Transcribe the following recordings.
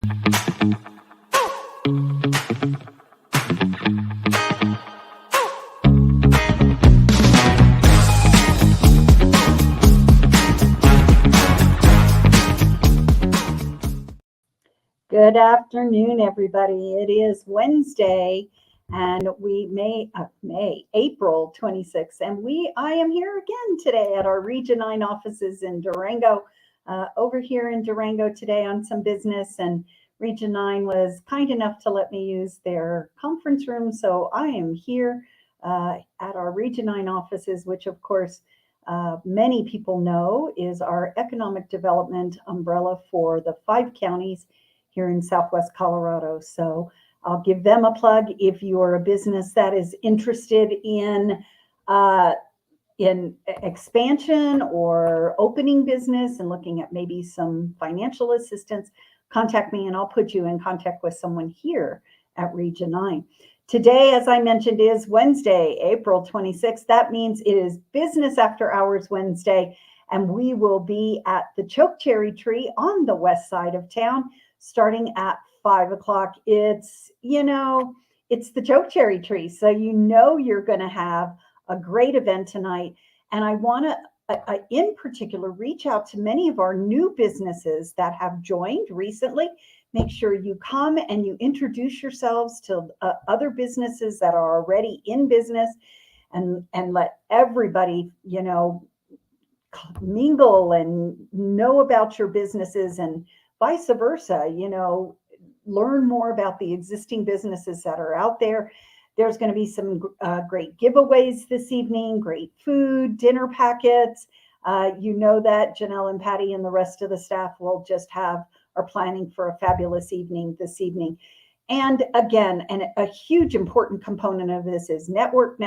Good afternoon, everybody. It is Wednesday, and April 26th, and I am here again today at our Region 9 offices in Durango. Over here in Durango today on some business, and Region 9 was kind enough to let me use their conference room, so I am here at our Region 9 offices, which of course many people know is our economic development umbrella for the 5 counties here in Southwest Colorado. So I'll give them a plug if you're a business that is interested in expansion or opening business and looking at maybe some financial assistance. Contact me and I'll put you in contact with someone here at Region 9. Today, as I mentioned, is Wednesday, April 26th. That means it is Business After Hours Wednesday, and we will be at the Choke Cherry Tree on the west side of town, starting at 5 o'clock. It's the Choke Cherry Tree. So you're going to have a great event tonight. And I want to, in particular, reach out to many of our new businesses that have joined recently. Make sure you come and you introduce yourselves to other businesses that are already in business, and let everybody, mingle and know about your businesses, and vice versa, learn more about the existing businesses that are out there. There's going to be some great giveaways this evening, great food, dinner packets. That Janelle and Patty and the rest of the staff are planning for a fabulous evening this evening. And again, a huge important component of this is network.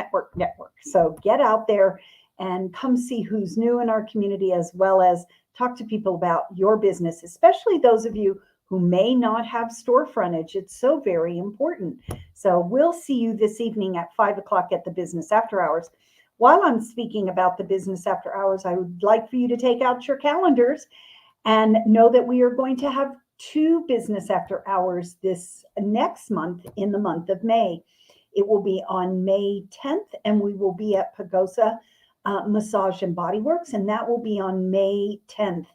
So get out there and come see who's new in our community, as well as talk to people about your business, especially those of you who may not have store frontage. It's so very important. So we'll see you this evening at 5 o'clock at the Business After Hours. While I'm speaking about the Business After Hours, I would like for you to take out your calendars and know that we are going to have 2 Business After Hours this next month, in the month of May. It will be on May 10th, and we will be at Pagosa Massage and Body Works, and that will be on May 10th.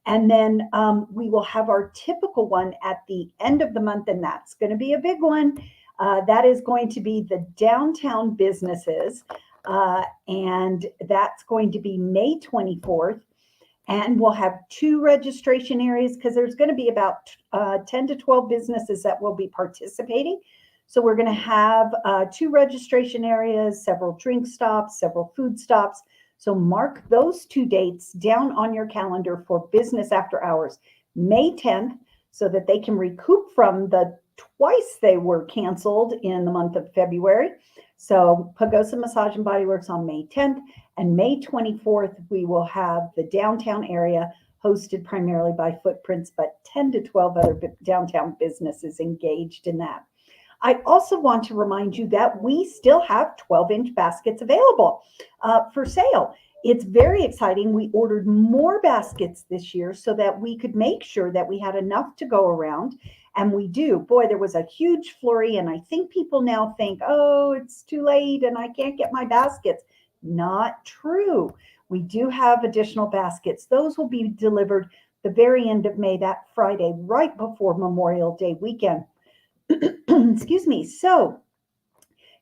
And then we will have our typical one at the end of the month, and that's going to be a big one. That is going to be the downtown businesses, and that's going to be May 24th. And we'll have 2 registration areas, because there's going to be about 10 to 12 businesses that will be participating. So we're going to have 2 registration areas, several drink stops, several food stops. So mark those 2 dates down on your calendar for Business After Hours, May 10th, so that they can recoup from the twice they were canceled in the month of February. So Pagosa Massage and Body Works on May 10th, and May 24th, we will have the downtown area hosted primarily by Footprints, but 10 to 12 other downtown businesses engaged in that. I also want to remind you that we still have 12-inch baskets available for sale. It's very exciting. We ordered more baskets this year so that we could make sure that we had enough to go around. And we do. Boy, there was a huge flurry, and I think people now think, oh, it's too late and I can't get my baskets. Not true. We do have additional baskets. Those will be delivered the very end of May, that Friday, right before Memorial Day weekend. Excuse me. So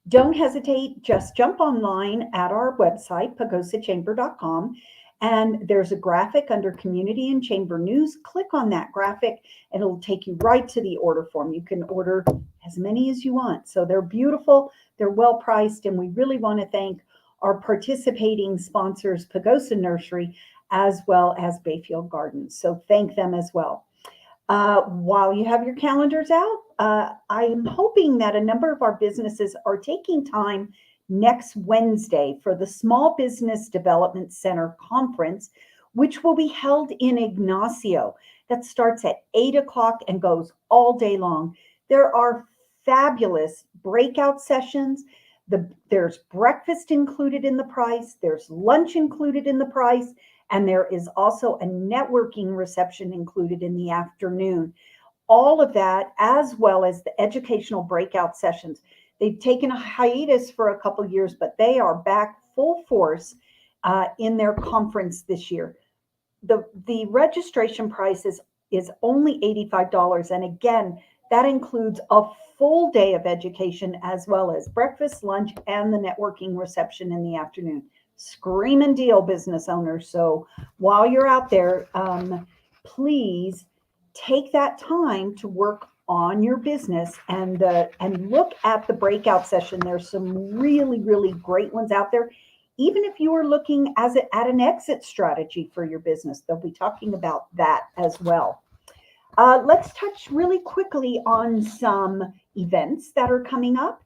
don't hesitate. Just jump online at our website, pagosachamber.com, and there's a graphic under Community and Chamber News. Click on that graphic and it'll take you right to the order form. You can order as many as you want. So they're beautiful, they're well priced, and we really want to thank our participating sponsors, Pagosa Nursery, as well as Bayfield Gardens. So thank them as well. While you have your calendars out, I'm hoping that a number of our businesses are taking time next Wednesday for the Small Business Development Center Conference, which will be held in Ignacio. That starts at 8 o'clock and goes all day long. There are fabulous breakout sessions. There's breakfast included in the price. There's lunch included in the price. And there is also a networking reception included in the afternoon. all of that, as well as the educational breakout sessions. They've taken a hiatus for a couple years, but they are back full force in their conference this year. The registration price is only $85. And again, that includes a full day of education as well as breakfast, lunch, and the networking reception in the afternoon. Screaming deal, business owners. So while you're out there, please take that time to work on your business and look at the breakout session. There's some really great ones out there. Even if you are looking at an exit strategy for your business, they'll be talking about that as well. Let's touch really quickly on some events that are coming up.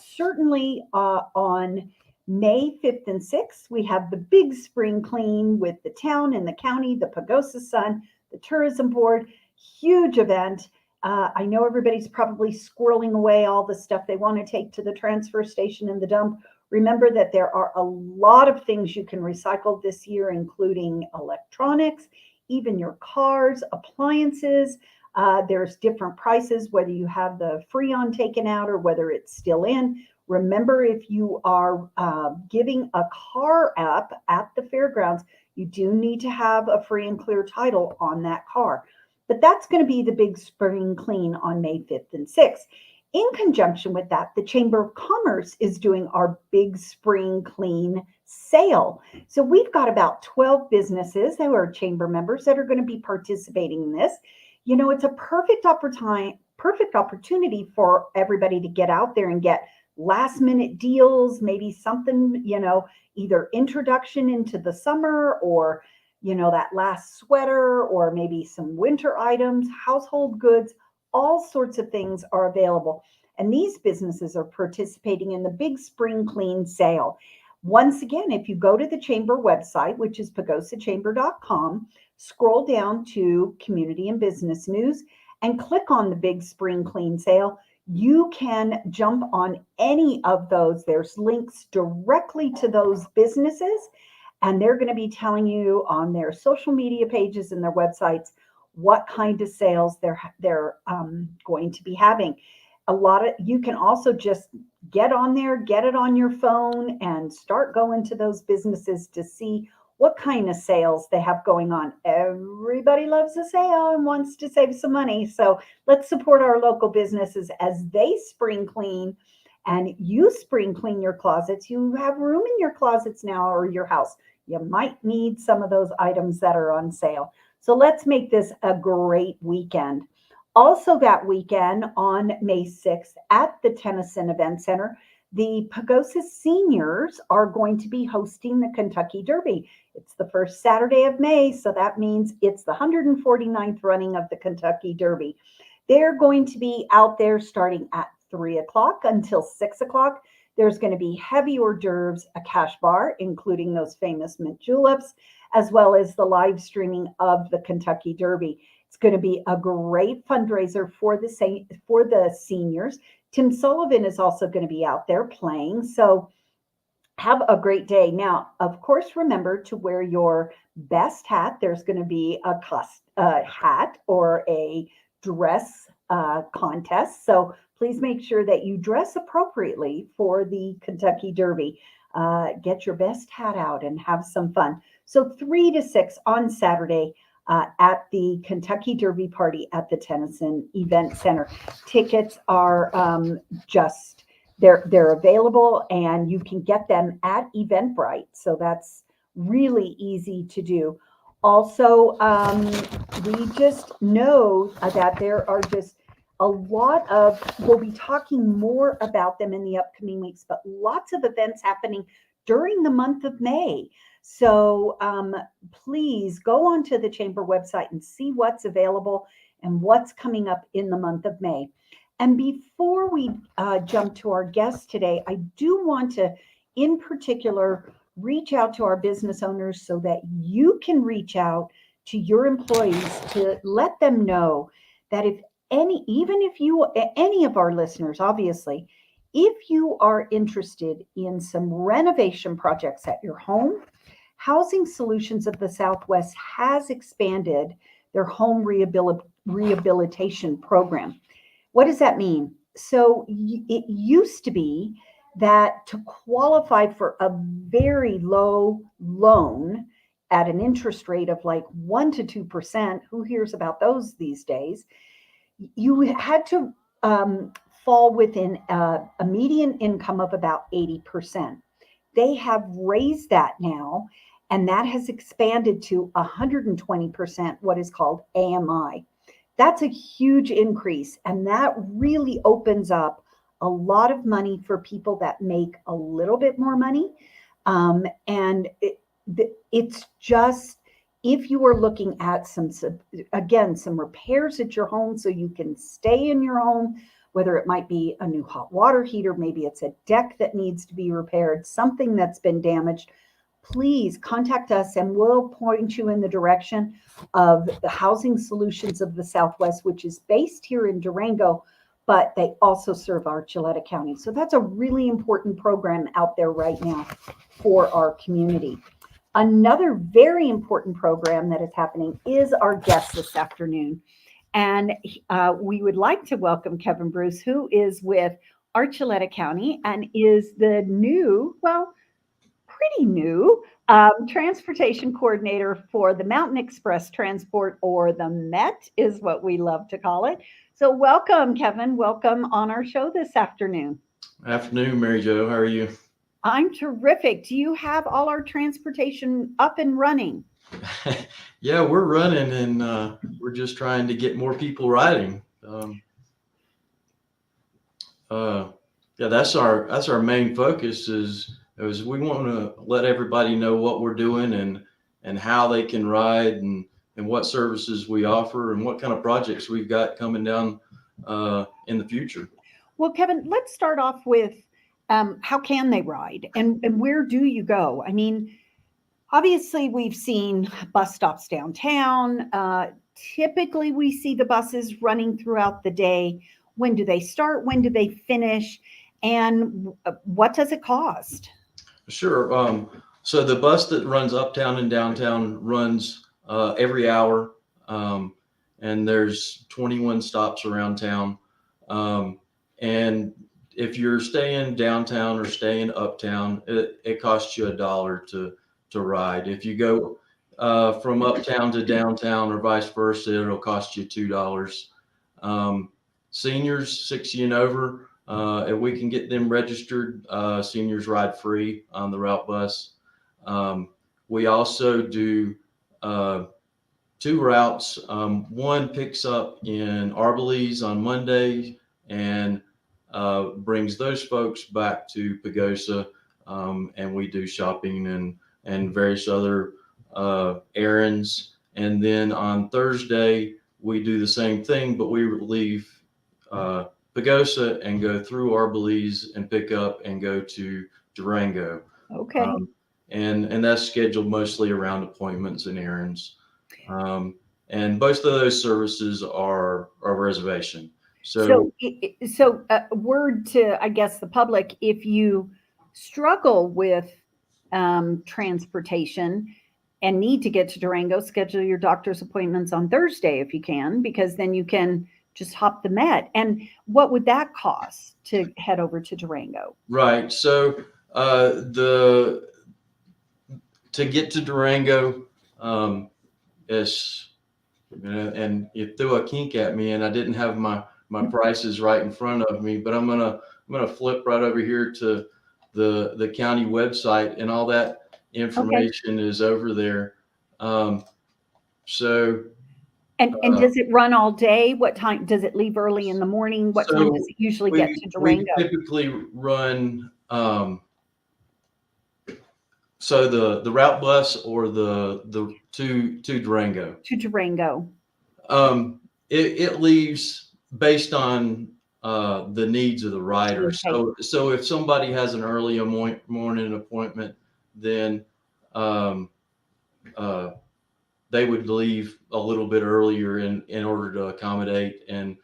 Certainly on May 5th and 6th, we have the big spring clean with the town and the county, the Pagosa Sun, the tourism board. Huge event. I know everybody's probably squirreling away all the stuff they want to take to the transfer station and the dump. Remember that there are a lot of things you can recycle this year, including electronics, even your cars, appliances. There's different prices, whether you have the Freon taken out or whether it's still in. Remember, if you are giving a car up at the fairgrounds, you do need to have a free and clear title on that car. But that's going to be the big spring clean on May 5th and 6th. In conjunction with that, the Chamber of Commerce is doing our big spring clean sale. So we've got about 12 businesses who are chamber members that are going to be participating in this. You know, it's a perfect opportunity for everybody to get out there and get last minute deals, maybe something, you know, either introduction into the summer or, you know, that last sweater or maybe some winter items, household goods. All sorts of things are available. And these businesses are participating in the big spring clean sale. Once again, if you go to the chamber website, which is pagosachamber.com, scroll down to community and business news and click on the big spring clean sale, you can jump on any of those. There's links directly to those businesses, and they're going to be telling you on their social media pages and their websites what kind of sales they're going to be having. You can also just get on there, get it on your phone, and start going to those businesses to see what kind of sales they have going on. Everybody loves a sale and wants to save some money. So let's support our local businesses as they spring clean and you spring clean your closets. You have room in your closets now or your house. You might need some of those items that are on sale. So let's make this a great weekend. Also that weekend on May 6th at the Tennyson Event Center, the Pagosa seniors are going to be hosting the Kentucky Derby. It's the first Saturday of May, so that means it's the 149th running of the Kentucky Derby. They're going to be out there starting at 3 o'clock until 6 o'clock. There's going to be heavy hors d'oeuvres, a cash bar, including those famous mint juleps, as well as the live streaming of the Kentucky Derby. It's going to be a great fundraiser for the seniors. Tim Sullivan is also going to be out there playing. So have a great day. Now, of course, remember to wear your best hat. There's going to be a hat or a dress contest. So please make sure that you dress appropriately for the Kentucky Derby. Get your best hat out and have some fun. So 3 to 6 on Saturday at the Kentucky Derby party at the Tennyson Event Center. Tickets are they're available, and you can get them at Eventbrite. So that's really easy to do. Also, we just know that there are just a lot of, we'll be talking more about them in the upcoming weeks, but lots of events happening during the month of May. So please go onto the chamber website and see what's available and what's coming up in the month of May. And before we jump to our guest today, I do want to, in particular, reach out to our business owners so that you can reach out to your employees to let them know that any of our listeners, obviously, if you are interested in some renovation projects at your home, Housing Solutions of the Southwest has expanded their home rehabilitation program. What does that mean? So it used to be that to qualify for a very low loan at an interest rate of like 1 to 2%, who hears about those these days? You had to fall within a median income of about 80%. They have raised that now, and that has expanded to 120%, what is called AMI. That's a huge increase, and that really opens up a lot of money for people that make a little bit more money. And it's just, if you are looking at some repairs at your home so you can stay in your home, whether it might be a new hot water heater, maybe it's a deck that needs to be repaired, something that's been damaged, please contact us and we'll point you in the direction of the Housing Solutions of the Southwest, which is based here in Durango, but they also serve Archuleta County. So that's a really important program out there right now for our community. Another very important program that is happening is our guest this afternoon. And we would like to welcome Kevin Bruce, who is with Archuleta County and is the new, well, pretty new transportation coordinator for the Mountain Express Transport, or the MET is what we love to call it. So welcome, Kevin. Welcome on our show this afternoon. Afternoon, Mary Jo. How are you? I'm terrific. Do you have all our transportation up and running? Yeah, we're running, and we're just trying to get more people riding. Yeah, that's our main focus is we want to let everybody know what we're doing and how they can ride and what services we offer and what kind of projects we've got coming down in the future. Well, Kevin, let's start off with how can they ride and where do you go? I mean, obviously, we've seen bus stops downtown. Typically, we see the buses running throughout the day. When do they start? When do they finish? And what does it cost? Sure. So the bus that runs uptown and downtown runs every hour, and there's 21 stops around town. And if you're staying downtown or staying uptown, it costs you $1 to ride. If you go from uptown to downtown or vice versa, it'll cost you $2. Seniors 60 and over, if we can get them registered, seniors ride free on the route bus. We also do two routes. One picks up in Arbalese on Monday and brings those folks back to Pagosa, and we do shopping and various other errands. And then on Thursday, we do the same thing, but we leave Pagosa and go through Arbalese and pick up and go to Durango. Okay. And that's scheduled mostly around appointments and errands. And most of those services are reservation. So word to, I guess, the public, if you struggle with transportation and need to get to Durango, schedule your doctor's appointments on Thursday if you can, because then you can just hop the Met. And what would that cost to head over to Durango? Right. So to get to Durango, is, and you threw a kink at me, and I didn't have my prices right in front of me, but I'm gonna flip right over here to the county website, and all that information is over there. So. And does it run all day? What time does it leave? Early in the morning? What time does it usually get to Durango? We typically run so the route bus or the to Durango. To Durango. It leaves based on the needs of the rider. Okay. So if somebody has an early morning appointment, then they would leave a little bit earlier in order to accommodate. And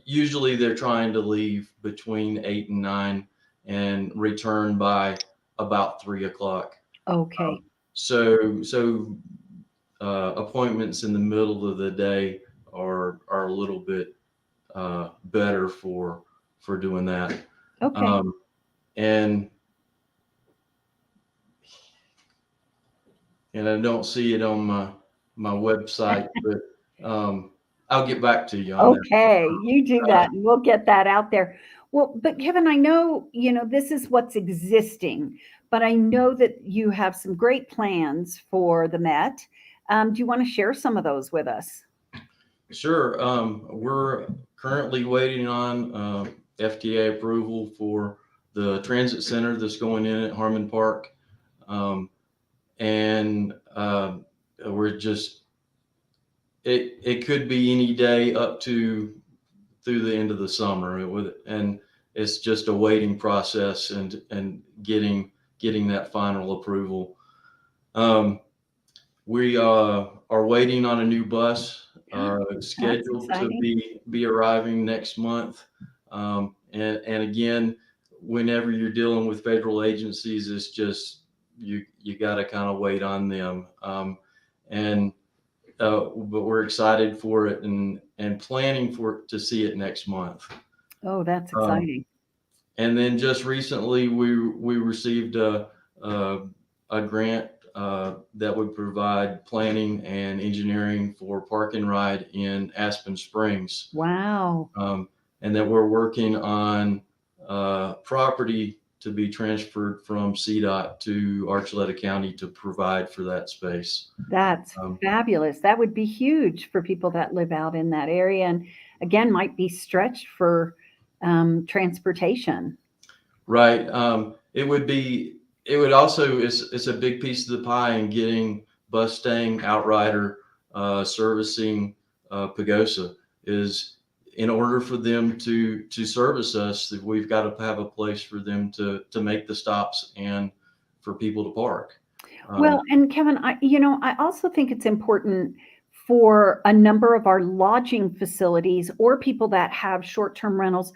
usually they're trying to leave between 8 and 9 and return by about 3 o'clock. Okay. So appointments in the middle of the day are are a little bit better for doing that. Okay. And I don't see it on my website, but I'll get back to you on that. Okay, you do that and we'll get that out there. Well, but Kevin, I know, this is what's existing, but I know that you have some great plans for the Met. Do you want to share some of those with us? Sure. We're currently waiting on FDA approval for the transit center that's going in at Harmon Park. And we're just, it could be any day up to through the end of the summer. And it's just a waiting process and getting that final approval. We are waiting on a new bus scheduled to be arriving next month. And again, whenever you're dealing with federal agencies, it's just you got to kind of wait on them. But we're excited for it and planning to see it next month. Oh, that's exciting. And then just recently, we received a grant that would provide planning and engineering for Park and Ride in Aspen Springs. Wow. And that we're working on property to be transferred from CDOT to Archuleta County to provide for that space. That's fabulous. That would be huge for people that live out in that area and again, might be stretched for transportation. Right. It would also, it's a big piece of the pie in getting Bustang Outrider servicing Pagosa. Is in order for them to service us, that we've got to have a place for them to make the stops and for people to park. Well, and Kevin, I also think it's important for a number of our lodging facilities or people that have short-term rentals.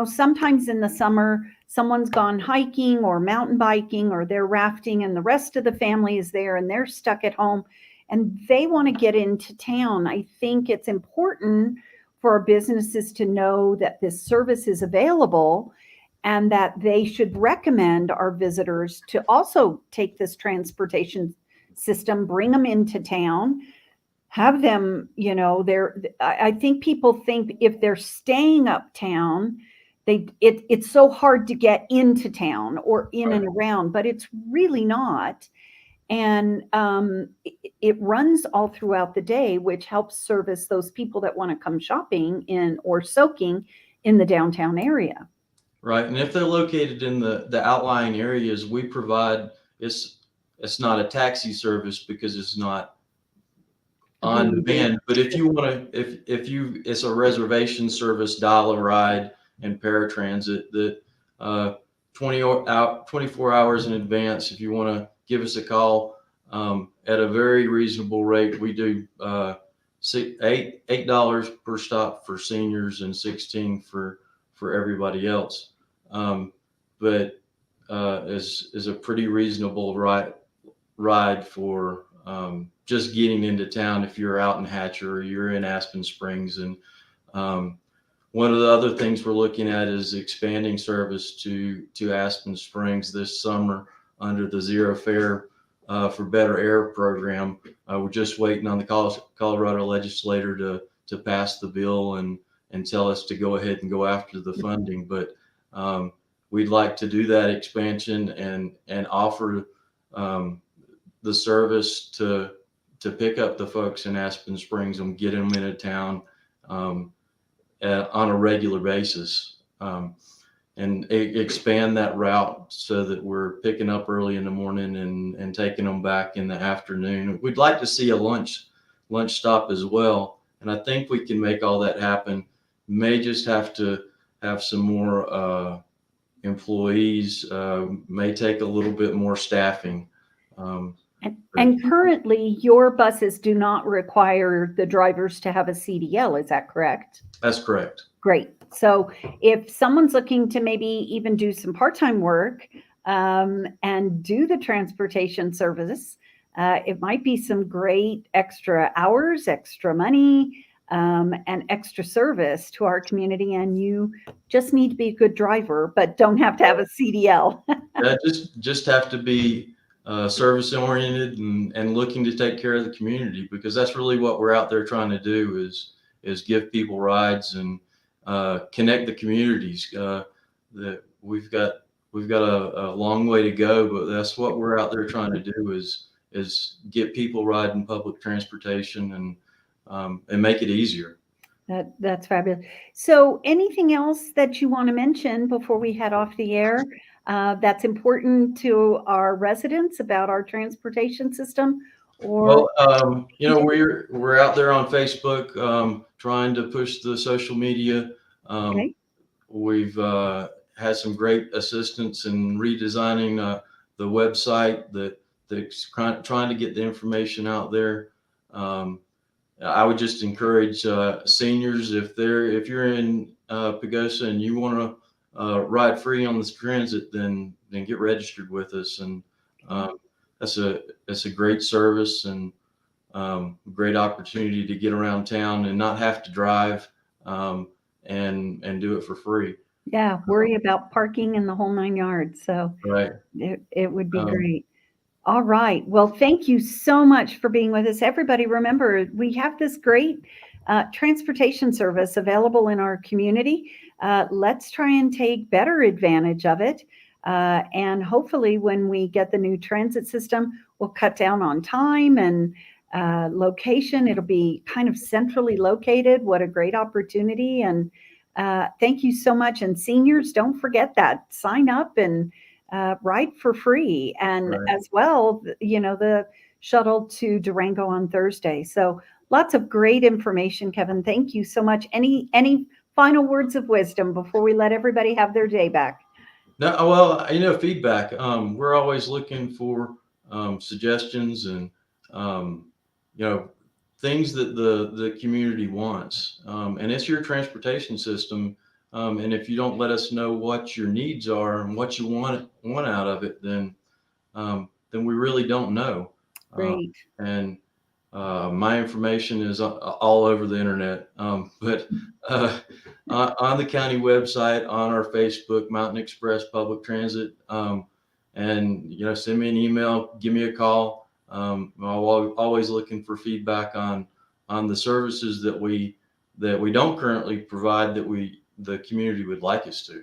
Sometimes in the summer, someone's gone hiking or mountain biking or they're rafting and the rest of the family is there and they're stuck at home and they want to get into town. I think it's important for our businesses to know that this service is available and that they should recommend our visitors to also take this transportation system, bring them into town, have them, I think people think if they're staying uptown, it's so hard to get into town or in and around, but it's really not. And it runs all throughout the day, which helps service those people that want to come shopping in or soaking in the downtown area. Right. And if they're located in the outlying areas, we provide, it's not a taxi service because it's not on demand, but if you want to, it's a reservation service, dial a ride and paratransit that 24 hours in advance. If you want to give us a call at a very reasonable rate, we do $8 per stop for seniors and $16 for everybody else. But is a pretty reasonable ride for just getting into town if you're out in Hatcher or you're in Aspen Springs. And one of the other things we're looking at is expanding service to Aspen Springs this summer under the Zero Fare for Better Air program. We're just waiting on the Colorado legislator to pass the bill and tell us to go ahead and go after the funding. But we'd like to do that expansion and offer the service to pick up the folks in Aspen Springs and get them into town on a regular basis, and expand that route so that we're picking up early in the morning and taking them back in the afternoon. We'd like to see a lunch stop as well, and I think we can make all that happen. May just have to have some more employees, may take a little bit more staffing. And currently, your buses do not require the drivers to have a CDL. Is that correct? That's correct. Great. So if someone's looking to maybe even do some part-time work and do the transportation service, it might be some great extra hours, extra money. and extra service to our community. And you just need to be a good driver, but don't have to have a CDL. Just have to be service oriented and looking to take care of the community, because that's really what we're out there trying to do is give people rides and connect the communities. That we've got a long way to go, but that's what we're out there trying to do is get people riding public transportation and make it easier. That's fabulous. So, anything else that you want to mention before we head off the air that's important to our residents about our transportation system? Or Well, we're out there on Facebook trying to push the social media. Um, okay, we've had some great assistance in redesigning the website that's trying to get the information out there. Um, I would just encourage seniors, if you're in Pagosa and you want to ride free on this transit, then get registered with us, and um, that's a great service and great opportunity to get around town and not have to drive, and do it for free. yeah, worry about parking and the whole 9 yards. So, Right. it would be Um, great. All right. Well, thank you so much for being with us. Everybody, remember, we have this great transportation service available in our community. Let's try and take better advantage of it. And hopefully, when we get the new transit system, we'll cut down on time and location. It'll be kind of centrally located. What a great opportunity. And thank you so much. And seniors, don't forget that. Sign up and ride for free, and right. as well, the shuttle to Durango on Thursday. So lots of great information, Kevin. Thank you so much. Any final words of wisdom before we let everybody have their day back? No, well, feedback. We're always looking for suggestions and um, you know things that the community wants. And it's your transportation system. And if you don't let us know what your needs are and what you want out of it, then we really don't know. Great. And my information is all over the internet. But on the county website, on our Facebook, Mountain Express Public Transit, and send me an email, give me a call. Always looking for feedback on the services that we don't currently provide that the community would like us to.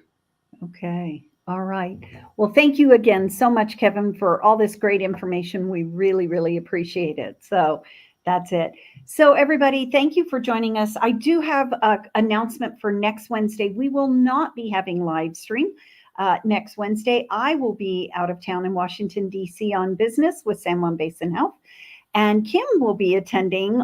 Okay. All right. Well, thank you again so much, Kevin, for all this great information. We really, really appreciate it. So that's it. So, everybody, thank you for joining us. I do have an announcement for next Wednesday. We will not be having live stream next Wednesday. I will be out of town in Washington, D.C. on business with San Juan Basin Health. And Kim will be attending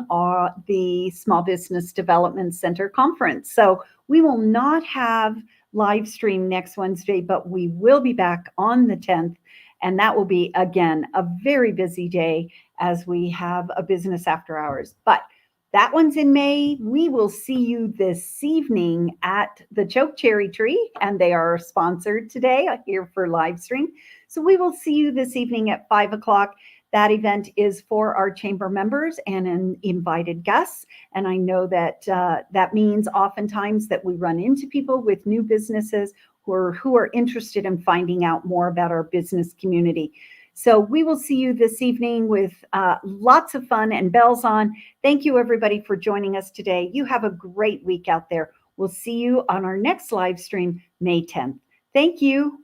the Small Business Development Center conference. So we will not have live stream next Wednesday, but we will be back on the 10th. And that will be, again, a very busy day as we have a business after hours. But that one's in May. We will see you this evening at the Choke Cherry Tree, and they are sponsored today here for live stream. So we will see you this evening at 5 o'clock. That event is for our chamber members and invited guests. And I know that that means oftentimes that we run into people with new businesses who are interested in finding out more about our business community. So we will see you this evening with lots of fun and bells on. Thank you, everybody, for joining us today. You have a great week out there. We'll see you on our next live stream, May 10th. Thank you.